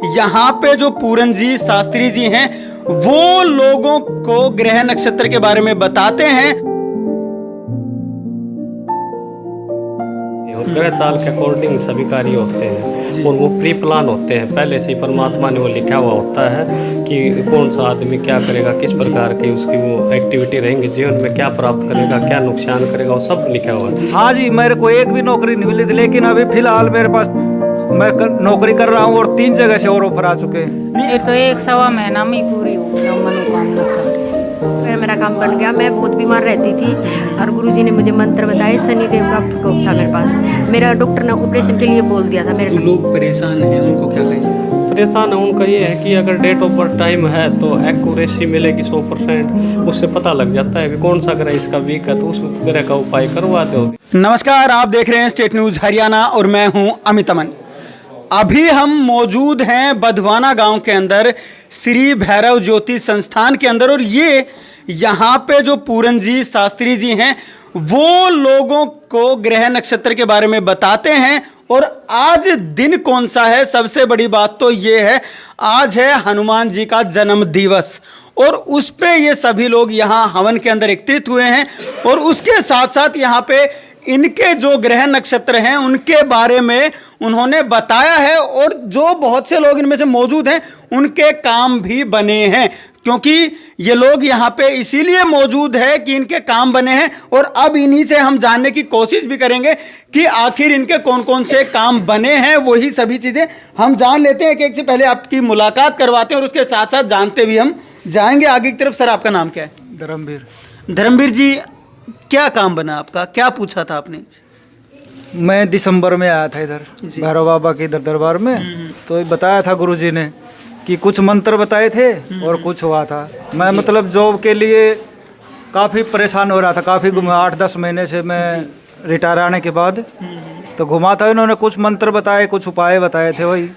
यहाँ पे जो पूरन जी शास्त्री जी हैं वो लोगों को ग्रह नक्षत्र के बारे में बताते हैं। ग्रह चाल के अकॉर्डिंग सभी कार्य होते हैं और वो प्री प्लान होते हैं। पहले से ही परमात्मा ने वो लिखा हुआ होता है कि कौन सा आदमी क्या करेगा, किस प्रकार की उसकी वो एक्टिविटी रहेंगी, जीवन में क्या प्राप्त करेगा, क्या नुकसान करेगा, वो सब लिखा हुआ है। हाँ जी, मेरे को एक भी नौकरी नहीं मिली थी, लेकिन अभी फिलहाल मेरे पास मैं नौकरी कर रहा हूँ और 3 जगह से और ऑफर आ चुके हैं। फिर तो 1-1.25 महीना में ही पूरी हो गई मनोकामना सारी। फिर मेरा काम बन गया। मैं बहुत बीमार रहती थी और गुरुजी ने मुझे मंत्र बताए। शनिदेव का प्रकोप था मेरे पास। मेरा डॉक्टर ने ऑपरेशन के लिए बोल दिया था। मेरे जो लोग परेशान हैं उनको क्या कहिए? परेशान है उनका ये है कि अगर डेट ऑफ बर्थ टाइम है तो एक्यूरेसी मिलेगी 100%। उससे पता लग जाता है कि कौन सा ग्रह इसका वीक है, तो उस ग्रह का उपाय करवा दो। नमस्कार, आप देख रहे हैं स्टेट न्यूज हरियाणा और मैं हूं अमित अमन। अभी हम मौजूद हैं बधवाना गांव के अंदर श्री भैरव ज्योति संस्थान के अंदर, और ये यहाँ पे जो पूरन जी शास्त्री जी हैं वो लोगों को ग्रह नक्षत्र के बारे में बताते हैं। और आज दिन कौन सा है, सबसे बड़ी बात तो ये है आज है हनुमान जी का जन्म दिवस, और उस पे ये सभी लोग यहाँ हवन के अंदर एकत्रित हुए हैं। और उसके साथ साथ यहाँ पे इनके जो ग्रह नक्षत्र हैं उनके बारे में उन्होंने बताया है, और जो बहुत से लोग इनमें से मौजूद हैं उनके काम भी बने हैं, क्योंकि ये लोग यहाँ पे इसीलिए मौजूद है कि इनके काम बने हैं। और अब इन्हीं से हम जानने की कोशिश भी करेंगे कि आखिर इनके कौन कौन से काम बने हैं। वही सभी चीज़ें हम जान लेते हैं। एक से पहले आपकी मुलाकात करवाते हैं और उसके साथ साथ जानते भी हम जाएंगे आगे की तरफ। सर, आपका नाम क्या है? धर्मवीर। धर्मवीर जी, क्या काम बना आपका, क्या पूछा था आपने? मैं दिसंबर में आया था इधर भैरव बाबा के इधर दरबार में, तो बताया था गुरुजी ने कि कुछ मंत्र बताए थे और कुछ हुआ था। मैं मतलब जॉब के लिए काफ़ी परेशान हो रहा था, काफ़ी 8-10 महीने से मैं रिटायर आने के बाद तो घुमा था। इन्होंने कुछ मंत्र बताए, कुछ उपाय बताए थे, वही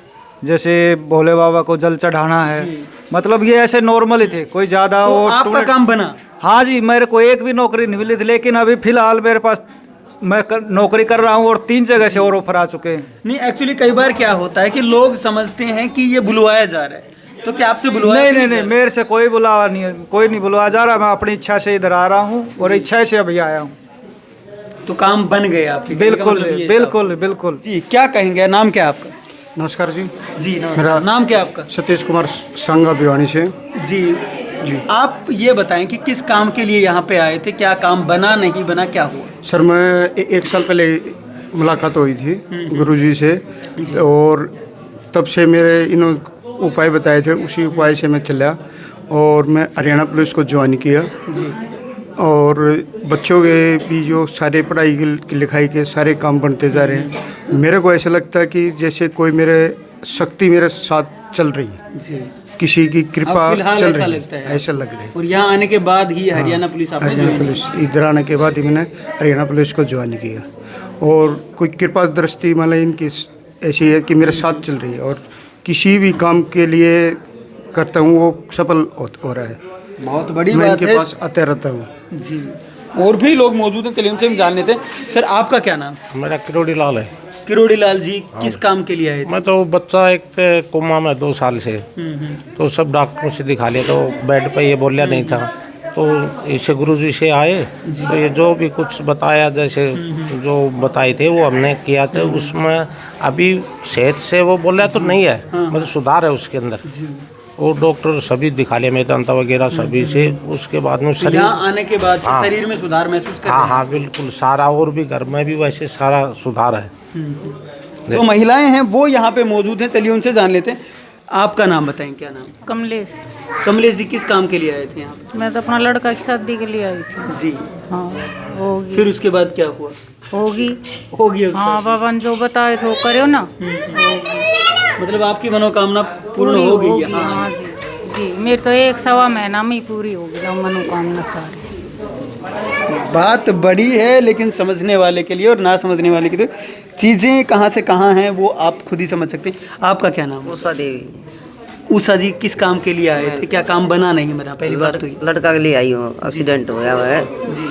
जैसे भोले बाबा को जल चढ़ाना है, मतलब ये ऐसे नॉर्मल ही थे, कोई ज़्यादा। तो आपका काम बना? हाँ जी, मेरे को एक भी नौकरी नहीं मिली थी, लेकिन अभी फिलहाल मेरे पास मैं नौकरी कर रहा हूँ और 3 जगह से और ऑफर आ चुके हैं। नहीं, एक्चुअली कई बार क्या होता है कि लोग समझते हैं कि ये बुलवाया जा रहा है, तो क्या आपसे बुलवाया? नहीं, मेरे से कोई बुलावा नहीं है, कोई नहीं बुलवाया जा रहा। मैं अपनी इच्छा से इधर आ रहा हूँ और इच्छा से अभी आया हूँ। तो काम बन गए आपके? बिल्कुल बिल्कुल बिल्कुल। जी, क्या कहेंगे? नाम क्या है आपका? नमस्कार जी। जी नमस्कार। मेरा नाम क्या है आपका? सतीश कुमार संगा भिवानी से। जी जी, आप ये बताएं कि किस काम के लिए यहाँ पे आए थे, क्या काम बना, नहीं बना, क्या हुआ? सर, मैं 1 साल पहले मुलाकात हुई थी गुरुजी से, और तब से मेरे इन्होंने उपाय बताए थे, उसी उपाय से मैं चला और मैं हरियाणा पुलिस को ज्वाइन किया जी। और बच्चों के भी जो सारे पढ़ाई की लिखाई के सारे काम बनते जा रहे हैं। मेरे को ऐसा लगता है कि जैसे कोई मेरे शक्ति मेरे साथ चल रही है जी, किसी की कृपा चल रही है, ऐसा लग रहा है। और यहाँ आने के बाद ही हरियाणा पुलिस आपने हरियाणा पुलिस इधर आने के बाद ही मैंने हरियाणा पुलिस को ज्वाइन किया, और कोई कृपा दृष्टि मतलब इनकी ऐसी है कि मेरे साथ चल रही है, और किसी भी काम के लिए करता हूँ वो सफल हो रहा है। बहुत बड़ी मैं बात है। इनके पास आते रहता हूँ जी। और भी लोग मौजूद हैं, चलिए उनसे हम जान लेते हैं। सर, आपका क्या नाम? मेरा किरोड़ी लाल है। किरोड़ी लाल जी, किस काम के लिए आए थे? मैं तो बच्चा एक कोमा में 2 साल से, तो सब डॉक्टरों से दिखा लिया, तो बेड पे ये बोलिया नहीं था, तो इसे गुरुजी से आए, तो ये जो भी कुछ बताया, जैसे जो बताए थे वो हमने किया था। उसमें अभी सेहत से वो बोला तो नहीं है, मतलब सुधार है उसके अंदर। वो डॉक्टर सभी दिखा लिया, मेदांता वगैरह सभी से। उसके बाद में शरीर यहाँ आने के बाद शरीर में सुधार महसूस कर? हाँ बिल्कुल, सारा, और भी घर में भी वैसे सारा सुधार है। तो महिलाएं हैं वो यहाँ पे मौजूद हैं, चलिए उनसे जान लेते हैं। आपका नाम बताएं, क्या नाम? कमलेश। कमलेश जी, किस काम के लिए आए थे यहाँ पे? मैं तो अपना लड़का की शादी के लिए आई थी जी। हाँ, होगी। फिर उसके बाद क्या हुआ? होगी। हाँ, बाबा ने जो बताए थे वो करो ना। मतलब आपकी मनोकामना पूर्ण हो गई है? हाँ जी जी, मेरी तो 1-1.25 महीना में ही पूरी हो गई मनोकामना सारी। बात बड़ी है, लेकिन समझने वाले के लिए और ना समझने वाले के लिए चीज़ें कहाँ से कहाँ हैं वो आप खुद ही समझ सकते हैं। आपका क्या नाम? उषा देवी। उषा जी, किस काम के लिए आए थे, क्या काम बना नहीं बना? पहली बात तो लड़का के लिए आई हूँ, एक्सीडेंट हुआ हुआ है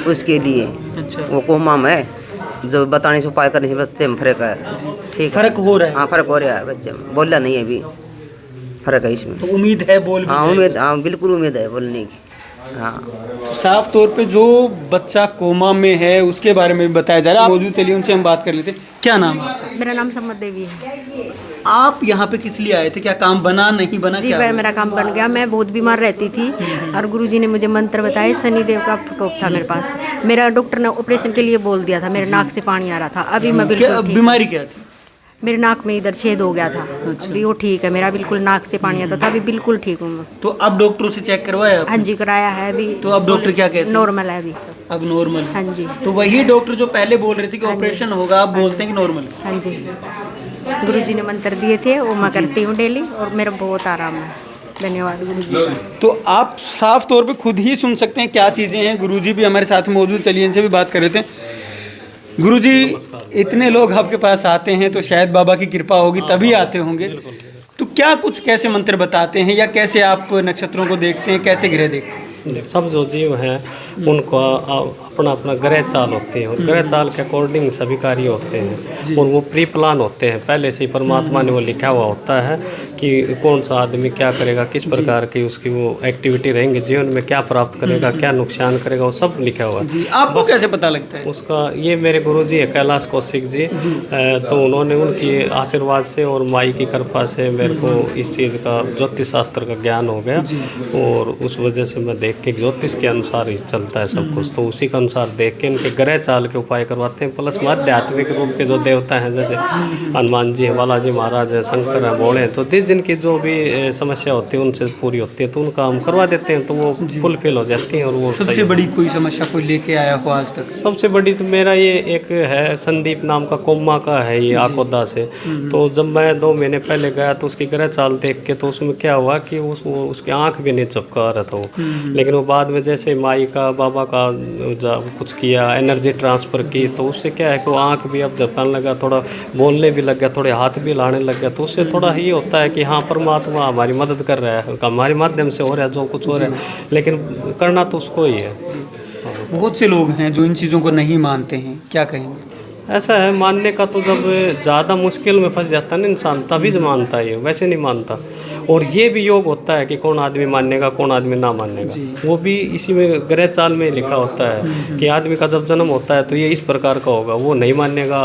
उसके लिए। अच्छा। वो कोमा में, जो बताने से उपाय करने से बच्चे में फर्क है। ठीक, फर्क हो रहा है? हाँ, फर्क हो रहा है बच्चे में, बोला नहीं है अभी। फर्क है इसमें। तो उम्मीद है बोल भी हाँ जाएगा। उम्मीद, हाँ बिल्कुल उम्मीद है बोलने की। हाँ साफ तौर पे जो बच्चा कोमा में है उसके बारे में भी बताया जा रहा है। मौजूद, चलिए उनसे हम बात कर लेते हैं। क्या नाम है आपका? मेरा नाम सम्मत देवी है आप यहाँ पे किस लिए आए थे? क्या काम बना, नहीं बना, जी। क्या पर हुआ? मेरा काम बन गया। मैं बहुत बीमार रहती थी और गुरुजी ने मुझे मंत्र बताए। शनिदेव का प्रकोप था मेरे पास। मेरा डॉक्टर ने ऑपरेशन के लिए बोल दिया था। मेरे नाक से पानी आ रहा था। अभी मैं क्या बिल्कुल ठीक। बीमारी क्या थी? मेरे नाक में इधर छेद हो गया था। अभी वो ठीक है। मेरा बिल्कुल नाक से पानी आता था। अभी बिल्कुल ठीक हूँ मैं। तो अब डॉक्टरों से चेक करवाया आपने? हाँ जी कराया है अभी। तो अब डॉक्टर क्या कहते हैं? नॉर्मल है अभी सब। अब नॉर्मल। हाँ जी। तो वही डॉक्टर जो पहले बोल रहे थे कि ऑपरेशन होगा, आप बोलते हैं कि नॉर्मल। हाँ जी। गुरुजी ने मंत्र दिए थे, वो मैं करती हूँ डेली और मेरा बहुत आराम है। धन्यवाद गुरुजी। तो आप साफ तौर पे खुद ही सुन सकते हैं क्या चीज़ें हैं। गुरुजी भी हमारे साथ मौजूद, चलिए इनसे भी बात कर लेते हैं। गुरुजी, इतने लोग आपके पास आते हैं तो शायद बाबा की कृपा होगी तभी आते होंगे। तो क्या कुछ कैसे मंत्र बताते हैं या कैसे आप नक्षत्रों को देखते हैं, कैसे ग्रह देखते हैं? सब जो जीव हैं उनको अपना अपना ग्रह चाल होती है और ग्रह चाल के अकॉर्डिंग सभी कार्य होते हैं और वो प्री प्लान होते हैं। पहले से ही परमात्मा ने वो लिखा हुआ होता है कि कौन सा आदमी क्या करेगा, किस प्रकार की उसकी वो एक्टिविटी रहेंगे, जीवन में क्या प्राप्त करेगा, क्या नुकसान करेगा, वो सब लिखा हुआ है। जी, आपको कैसे पता लगता है? उसका ये मेरे गुरुजी है कैलाश कौशिक जी, तो उन्होंने उनकी आशीर्वाद से और माई की कृपा से मेरे को इस चीज़ का ज्योतिष शास्त्र का ज्ञान हो गया और उस वजह से मैं देख के ज्योतिष के अनुसार ही चलता है सब कुछ। तो उसी के अनुसार देख के इनके ग्रह चाल के उपाय करवाते हैं। प्लस आध्यात्मिक रूप के जो देवता हैं जैसे हनुमान जी है, बालाजी महाराज है, शंकर है, भोले हैं, तो जिनकी जो भी समस्या होती है उनसे पूरी होती है तो उनका हम करवा देते हैं तो वो फुलफिल हो जाती हैं। और वो सबसे बड़ी कोई समस्या कोई लेके आया हो आज तक? सबसे बड़ी तो मेरा ये एक है, संदीप नाम का कोमा का है ये आकोदा से। तो जब मैं 2 महीने पहले गया तो उसकी ग्रह चाल देख के तो उसमें क्या हुआ कि उसकी आँख भी नहीं चपका रहा था वो। लेकिन वो बाद में जैसे माई का बाबा का कुछ किया, एनर्जी ट्रांसफ़र की, तो उससे क्या है कि वो आँख भी अब झपकाने लगा, थोड़ा बोलने भी लग गया, थोड़े हाथ भी हिलाने लग गया। तो उससे थोड़ा ये होता है कि हाँ परमात्मा हमारी मदद कर रहा है, हमारे माध्यम से हो रहा है जो कुछ हो रहा है, लेकिन करना तो उसको ही है। बहुत से लोग हैं जो इन चीज़ों को नहीं मानते हैं, क्या कहेंगे? ऐसा है, मानने का तो जब ज़्यादा मुश्किल में फंस जाता है ना इंसान तभी मानता है, ये वैसे नहीं मानता। और ये भी योग होता है कि कौन आदमी मानेगा कौन आदमी ना मानेगा, वो भी इसी में ग्रह चाल में लिखा होता है कि आदमी का जब जन्म होता है तो ये इस प्रकार का होगा, वो नहीं मानेगा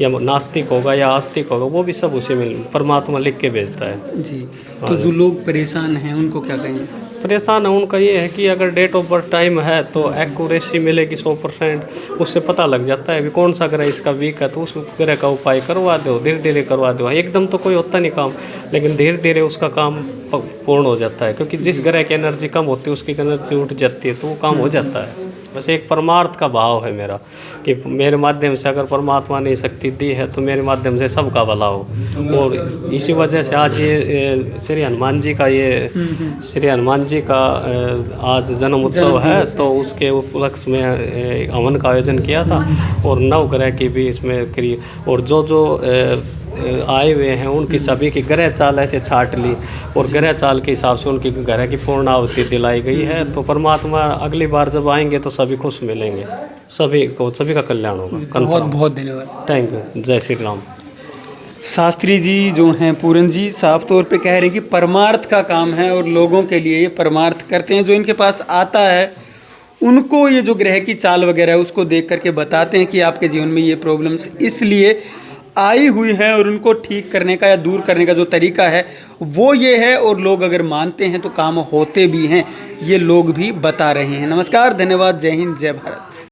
या नास्तिक होगा या आस्तिक होगा, वो भी सब उसी में परमात्मा लिख के भेजता है। जी, तो जो लोग परेशान हैं उनको क्या कहेंगे? परेशान है उनका ये है कि अगर डेट ऑफ बर्थ टाइम है तो एक्यूरेसी मिलेगी 100%, उससे पता लग जाता है कि कौन सा ग्रह इसका वीक है, तो उस ग्रह का उपाय करवा दो, धीरे धीरे करवा दो। एकदम तो कोई होता नहीं काम, लेकिन धीरे धीरे उसका काम पूर्ण हो जाता है, क्योंकि जिस ग्रह की एनर्जी कम होती है उसकी एनर्जी उठ जाती है तो वो काम हो जाता है। बस एक परमार्थ का भाव है मेरा कि मेरे माध्यम से अगर परमात्मा ने शक्ति दी है तो मेरे माध्यम से सबका भला हो। और इसी वजह से आज ये श्री हनुमान जी का आज जन्म उत्सव है, तो उसके उपलक्ष्य में हवन का आयोजन किया था और 9 ग्रह की भी इसमें करी, और जो आए हुए हैं उनकी सभी की ग्रह चाल ऐसे छाट ली और ग्रह चाल के हिसाब से उनकी ग्रह की पूर्णाहुति दिलाई गई है। तो परमात्मा अगली बार जब आएंगे तो सभी खुश मिलेंगे, सभी का कल्याण होगा। बहुत बहुत धन्यवाद, थैंक यू, जय श्री राम। शास्त्री जी जो हैं पूरन जी साफ तौर पे कह रहे हैं कि परमार्थ का काम है और लोगों के लिए ये परमार्थ करते हैं। जो इनके पास आता है उनको ये जो ग्रह की चाल वगैरह है उसको देख करके बताते हैं कि आपके जीवन में ये प्रॉब्लम्स इसलिए आई हुई है और उनको ठीक करने का या दूर करने का जो तरीका है वो ये है, और लोग अगर मानते हैं तो काम होते भी हैं, ये लोग भी बता रहे हैं। नमस्कार, धन्यवाद, जय हिंद, जय भारत।